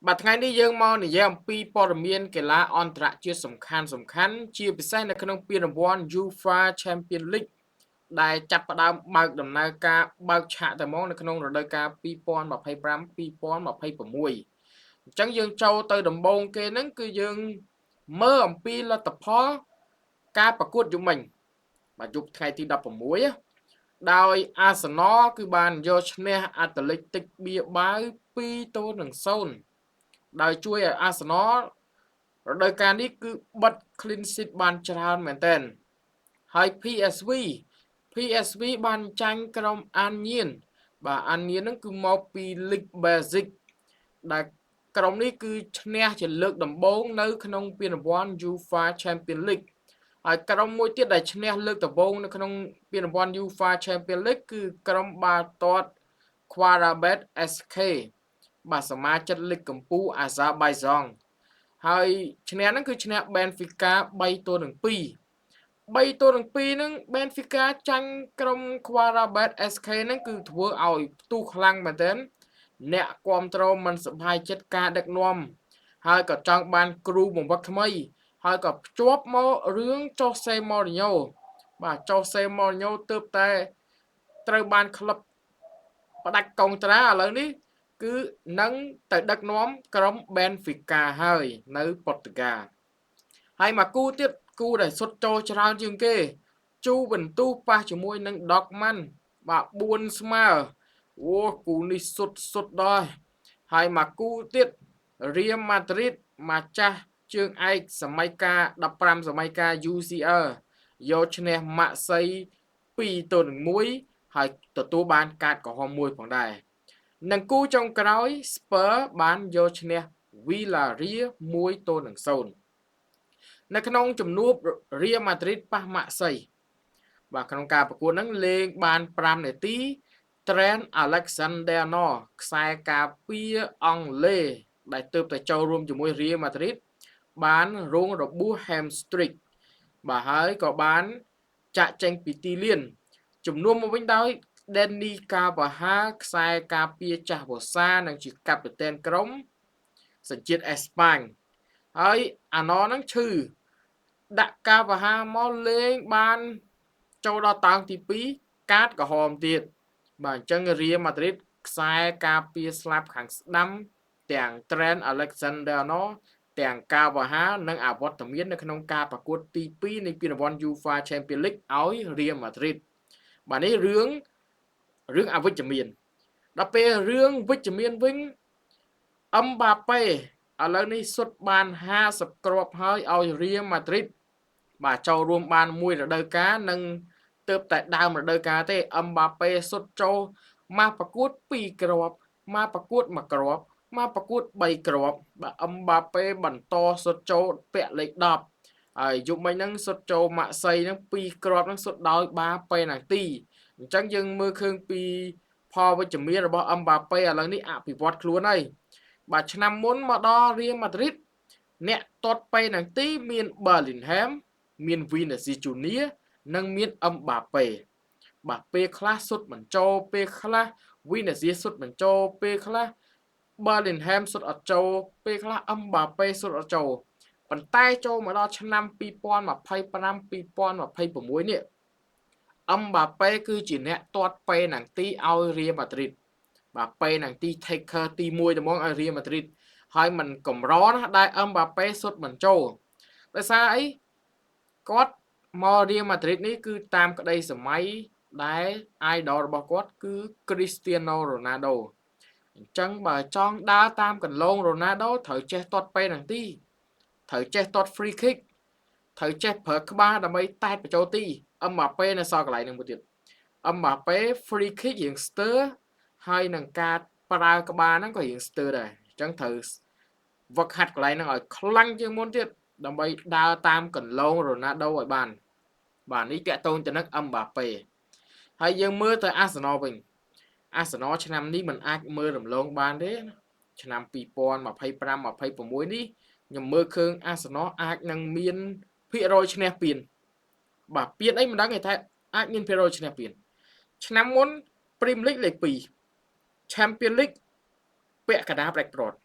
បាទថ្ងៃនេះយើងមកនិយាយអំពីព័ត៌មានកីឡាអន្តរជាតិសំខាន់ជាពិសេសនៅក្នុងពានរង្វាន់ UEFA Champions League ដែលចាប់ផ្ដើមបើកដំណើរការបើកឆាកតែមកនៅក្នុងរដូវកាល2025-2026អញ្ចឹងយើងចូលទៅដំបូងគេហ្នឹងគឺយើងមើលអំពីលទ្ធផលការប្រកួតយប់មិញបាទយប់ថ្ងៃទី16ដោយអាសនលគឺបានយកឈ្នះអាតឡេទិកបៀបាវ2-0ដោយជួយឲ្យអាសនលរដូវកាលនេះគឺបិទ clean sheet បានច្រើនមែនទែនហើយ PSV បានចាញ់ក្រុមអានញៀនបាទអានញៀនហ្នឹងគឺមកពី League Basic ដែលក្រុមនេះគឺឈ្នះជាលើកដំបូងនៅក្នុងពានរង្វាន់ UEFA Champions League ហើយក្រុមមួយទៀតដែលឈ្នះលើកដំបូងនៅក្នុងពានរង្វាន់ UEFA Champions League គឺក្រុមបាល់ទាត់ Qarabet SK បាទសមាជិកលីកកំពូលអាហ្សាបៃហ្សង់ហើយឈ្នះហ្នឹងគឺឈ្នះ Benfica 3-2ហ្នឹង Benfica ចាញ់ក្រុម Qarabet SK ហ្នឹងគឺធ្វើឲ្យផ្ទុះខ្លាំងមែនទែនអ្នកគ្រប់គ្រងមិនសប្បាយចិត្តការដឹកនាំហើយក៏ចង់បានគ្រូបង្វឹកថ្មីហើយក៏ភ្ជាប់មករឿងចុះសេម៉ូរីញ៉ូបាទចុះសេម៉ូរីញ៉ូទើបតែត្រូវបានក្លឹបផ្ដាច់កុងត្រាឥឡូវនេះគឺនឹងទៅដឹកនាំក្រុម Benfica ហើយនៅប៉ុរទុយហ្គាល់ហើយមកគូទៀតគូដែលសុទ្ធចូលច្រើនជាងគេជូវិនទូសប៉ះជាមួយនឹង Dortmund បាទ4ស្មើអូគូនេះសុទ្ធដល់ហើយមកគូទៀត Real Madrid មកចាស់ជើងឯកសម័យកាល15សម័យកាល UCL យកឈ្នះម៉ាក់សី2-1ហើយទទួលបានកាតក្រហមមួយផងដែរនិងគូចុងក្រោយ Spurs បានយកឈ្នះ Villarreal 1-0នៅក្នុងជំនួប Real Madrid ប៉ះម៉ាក់សីបាទក្នុងការប្រកួតហ្នឹងលេងបាន5នាទី Trent Alexander-Arnold ខ្សែការពារអង់គ្លេសដែលទើបតែចូលរួមជាមួយ Real Madrid បានរងរបួស hamstring បាទហើយក៏បានចាក់ចេញពីទីលានជំនួសមកវិញដោយ Dani Carvajal ខ្សែការពារចាស់វស្សានិងជាកាពីតែនក្រុមសញ្ជាតិអេស្ប៉ាញហើយអាណហ្នឹងឈឺដាក់Carvajalមកលេងបានចូលដល់តោងទី2កាតក្រហមទៀតបាទអញ្ចឹង Real Madrid ខ្សែការពារស្លាប់ខាងស្ដាំទាំង Trent Alexander-Arnold ទាំង Carvajal និងអវត្តមាននៅក្នុងការប្រកួតទី2នៃពានរង្វាន់ UEFA Champions League ឲ្យ Real Madrid បាទនេះរឿងអវិជ្ជមានដល់ពេលរឿងវិជ្ជមានវិញអឹមបាប៉េឥឡូវនេះសុទ្ធបាន50គ្រាប់ហើយឲ្យ Real Madrid បាទចូលរួមបានមួយរដូវកាលនិងទើបតែដើមរដូវកាលទេអឹមបាប៉េសុទ្ធចូលមកប្រកួត2គ្រាប់មកប្រកួត1គ្រាប់មកប្រកួត3គ្រាប់បាទអឹមបាប៉េបន្តសុទ្ធចូលពាក់លេខ10ហើយយប់មិញហ្នឹងសុទ្ធចូលម៉ាក់សីហ្នឹង2គ្រាប់ហ្នឹងសុទ្ធដោយបាប៉េណាទីអញ្ចឹងយើងមើលឃើញពីផលវិជ្ជមានរបស់អឹមបាប៉េឥឡូវនេះអភិវឌ្ឍខ្លួនហើយបាទឆ្នាំមុនមកដល់ Real Madrid អ្នកទាត់ប៉េណាទីមាន Bellingham មាន Vinicius Junior និងមានអឹមបាប៉េបាទពេលខ្លះសុទ្ធមិនចូលពេលខ្លះ Vinicius សុទ្ធមិនចូលពេលខ្លះ Bellingham សុទ្ធអត់ចូលពេលខ្លះអឹមបាប៉េសុទ្ធអត់ចូលប៉ុន្តែចូលមកដល់ឆ្នាំ2025-2026នេះអឹមបាប៉េគឺជាអ្នកទាត់ប៉េណាំងទីឲ្យ Real Madrid បាទប៉េណាំងទី taker ទី1ត្មងឲ្យ Real Madrid ហើយมันកម្រណាស់ដែលអឹមបាប៉េសុទ្ធមិនចូលដោយសារអីគាត់មក Real Madrid នេះគឺតាមក្តីសម័យដែល idol របស់គាត់គឺ Cristiano Ronaldo អញ្ចឹងបើចង់ដើរតាមកន្លង Ronaldo ត្រូវចេះទាត់ប៉េណាំងទីត្រូវចេះទាត់ free kick ត្រូវចេះប្រើក្បាលដើម្បីតែតបញ្ចូលទីអឹមបាប៉េនៅសល់កន្លែងហ្នឹងមួយទៀតអឹមបាប៉េ free kick រៀងស្ទើរហើយនឹងការប្រើក្បាលហ្នឹងក៏រៀងស្ទើរដែរអញ្ចឹងត្រូវវឹកហាត់កន្លែងហ្នឹងឲ្យខ្លាំងជាងមុនទៀតដើម្បីដើរតាមកន្លង Ronaldo ឲ្យបានបាទនេះតាក់ទងទៅនឹងអឹមបាប៉េហើយយើងមើលទៅ Arsenal វិញ Arsenal ឆ្នាំនេះមិនអាចមើលរំលងបានទេឆ្នាំ2025-26នេះខ្ញុំមើលឃើញ Arsenal អាចនឹងមានភាគរយឈ្នះពានបាទពានអីមិនដឹងទេតែអាចមានភាគរយឈ្នះពានឆ្នាំមុន Premier League លេខ2 Champions League ពាក់កណ្ដាល Black Rod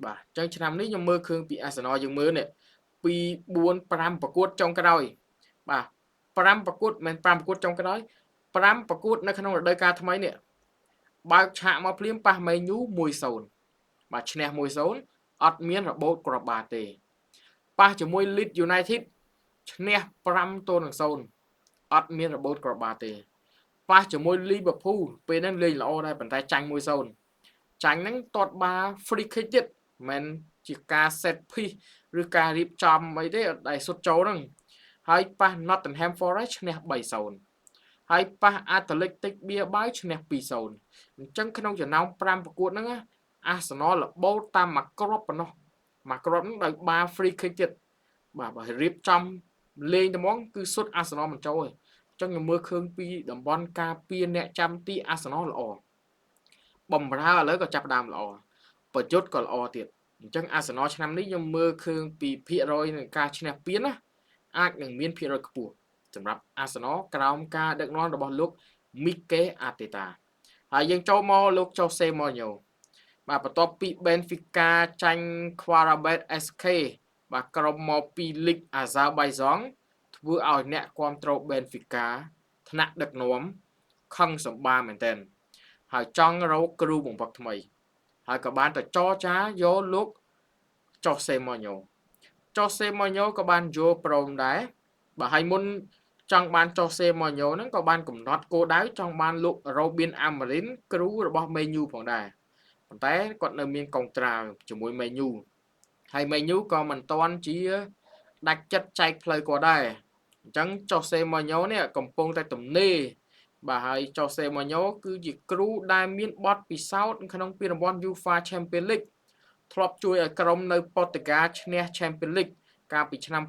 បាទអញ្ចឹងឆ្នាំនេះខ្ញុំមើលឃើញពី Arsenal យើងមើលនេះពី4 5ប្រកួតចុងក្រោយបាទ5ប្រកួតមិន5ប្រកួតចុងក្រោយ5ប្រកួតនៅក្នុងរដូវកាលថ្មីនេះបើកឆាកមកភ្លាមប៉ះ Man U 1-0 បាទឈ្នះ 1-0 អត់មានរបូតគ្រាប់បាល់ទេប៉ះជាមួយ Leeds United ឈ្នះ 5-0 អត់មានរបូតគ្រាប់បាល់ទេប៉ះជាមួយ Liverpool ពេលហ្នឹងលេងល្អដែរប៉ុន្តែចាញ់ 1-0 ចាញ់ហ្នឹងទាត់បាល់ free kick ទៀតមិនជាការ set piece ឬការរៀបចំអីទេដែលសុទ្ធចូលហ្នឹងហើយប៉ះ Nottingham Forest ឈ្នះ 3-0 ហើយប៉ះ Athletic Bilbao ឈ្នះ 2-0 អញ្ចឹងក្នុងចំណោម5ប្រកួតហ្នឹង Arsenal លបោតតាមមួយគ្រាប់ប៉ុណ្ណោះមួយគ្រាប់ហ្នឹងដោយបាល់ free kick ទៀតបាទបើរៀបចំលេងត្មងគឺសុទ្ធ Arsenal មិនចូលទេអញ្ចឹងខ្ញុំមើលឃើញពីតំបន់ការពារអ្នកចាំទី Arsenal ល្អបំរើឥឡូវក៏ចាប់ដើមល្អប្រយុទ្ធក៏ល្អទៀតអញ្ចឹង Arsenal ឆ្នាំនេះខ្ញុំមើលឃើញពីភាគរយនៃការឈ្នះពានណាអាចនឹងមានភាគរយខ្ពស់សម្រាប់ Arsenal ក្រោមការដឹកនាំរបស់លោក Mikel Arteta ហើយយើងចូលមកលោក Jose Mourinho បាទបន្ទាប់ពី Benfica ចាញ់ Qarabağ SK បាទក្រុមមកពី League Azerbaijan ធ្វើឲ្យអ្នកគ្រប់គ្រង Benfica ថ្នាក់ដឹកនាំខឹងសម្បាមែនទែនហើយចង់រកគ្រូបង្វឹកថ្មីហើយក៏បានទៅចរចាយកលោក Jose Mourinho ក៏បានយល់ព្រមដែរបាទហើយមុនចង់បាន Jose Mourinho ហ្នឹងក៏បានកំណត់គោលដៅចង់បានលោក Robin Amorim គ្រូរបស់ Man U ផងដែរប៉ុន្តែគាត់នៅមានកុងត្រាជាមួយ Man U ហើយ Man U ក៏មិនទាន់ជាដាច់ចិត្តចែកផ្លូវគាត់ដែរអញ្ចឹង Jose Mourinho នេះកំពុងតែទំនេរបាទហើយ Jose Mourinho គឺជាគ្រូដែលមានបទពិសោធន៍ក្នុងពានរង្វាន់ UEFA Champions League ធ្លាប់ជួយឲ្យក្រុមនៅប៉ូទុយហ្គាល់ឈ្នះ Champions League កាលពីឆ្នាំ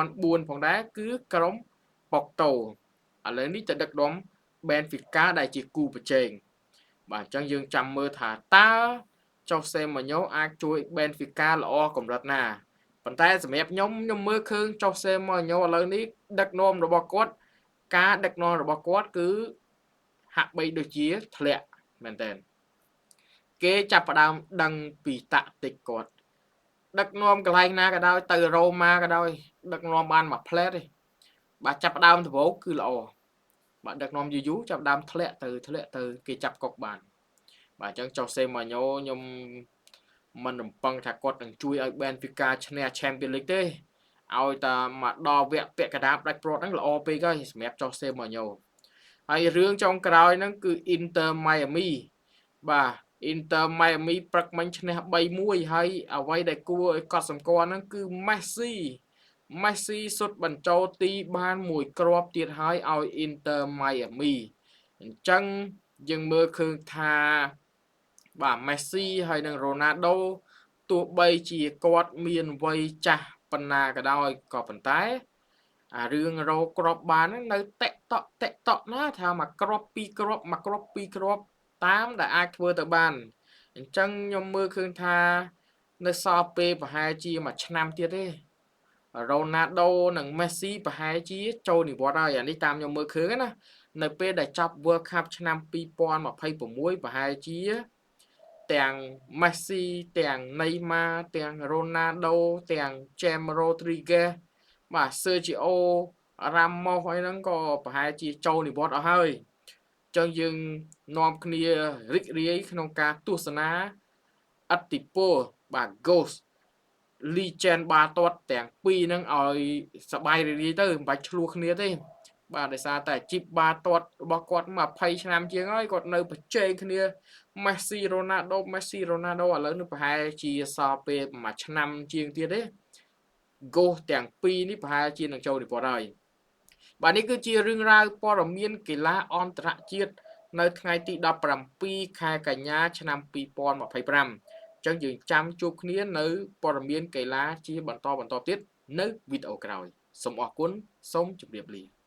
2004ផងដែរគឺក្រុម Porto ឥឡូវនេះទៅដឹកនាំ Benfica ដែលជាគូប្រជែងបាទអញ្ចឹងយើងចាំមើលថាតើ Jose Mourinho អាចជួយ Benfica ល្អកម្រិតណាប៉ុន្តែសម្រាប់ខ្ញុំមើលឃើញ Jose Mourinho ឥឡូវនេះដឹកនាំរបស់គាត់ការដឹកនាំរបស់គាត់គឺហាក់បីដូចជាធ្លាក់មែនតើគេចាប់ផ្ដើមដឹងពីតាក់ទិកគាត់ដឹកនាំកន្លែងណាក៏ដោយទៅរ៉ូម៉ាក៏ដោយដឹកនាំបានមួយផ្លែតទេបាទចាប់ផ្ដើមដំបូងគឺល្អបាទដឹកនាំយូរចាប់ផ្ដើមធ្លាក់ទៅគេចាប់កុកបានបាទអញ្ចឹងJose Mourinhoខ្ញុំមិនរំពឹងថាគាត់នឹងជួយឲ្យ Benfica ឈ្នះ Champions League ទេឲ្យតែមកដល់វគ្គពាក់កណ្ដាលផ្ដាច់ព្រាត់ហ្នឹងល្អពេកហើយសម្រាប់Jose Mourinhoហើយរឿងចុងក្រោយហ្នឹងគឺ Inter Miami បាទ Inter Miami ព្រឹកមិញឈ្នះ 3-1 ហើយអ្វីដែលគួរឲ្យកត់សម្គាល់ហ្នឹងគឺ Messi សុទ្ធបញ្ចូលទីបានមួយគ្រាប់ទៀតហើយឲ្យ Inter Miami អញ្ចឹងយើងមើលឃើញថាបាទ Messi ហើយនិង Ronaldo ទោះបីជាគាត់មានវ័យចាស់ប៉ុណ្ណាក៏ដោយក៏ប៉ុន្តែអារឿងរោគ្រាប់បានហ្នឹងនៅតេតក់ណាថាមួយគ្រាប់ពីរគ្រាប់តាមដែលអាចធ្វើទៅបានអញ្ចឹងខ្ញុំមើលឃើញថានៅសល់ពេលប្រហែលជាមួយឆ្នាំទៀតទេ Ronaldo និង Messi ប្រហែលជាចូលនិវត្តន៍ហើយអានេះតាមខ្ញុំមើលឃើញណានៅពេលដែលចប់ World Cup ឆ្នាំ2026ប្រហែលជាទាំង Messi ទាំង Neymar ទាំង Ronaldo ទាំង James Rodriguez បាទ Sergio Ramos អីហ្នឹងក៏ប្រហែលជាចូលនិវត្តន៍អស់ហើយចឹងយើងនាំគ្នារីករាយក្នុងការទស្សនាឥទ្ធិពលបាទ Ghost Legend បាល់ទាត់ទាំងពីរហ្នឹងឲ្យសบายរីករាយទៅមិនបាច់ឆ្លោះគ្នាទេបាទដោយសារតែជីបបាល់ទាត់របស់គាត់20ឆ្នាំជាងហើយគាត់នៅប្រជែងគ្នា Messi Ronaldo ឥឡូវនេះប្រហែលជាសល់ពេលមួយឆ្នាំជាងទៀតទេ Ghost ទាំងពីរនេះប្រហែលជានឹងចូលនិវត្តន៍ហើយបាទនេះគឺជារឿងរ៉ាវព័ត៌មានកីឡាអន្តរជាតិនៅថ្ងៃទី17ខែកញ្ញាឆ្នាំ2025អញ្ចឹងយើងចាំជួបគ្នានៅព័ត៌មានកីឡាជាបន្តទៀតនៅវីដេអូក្រោយសូមអរគុណសូមជម្រាបលា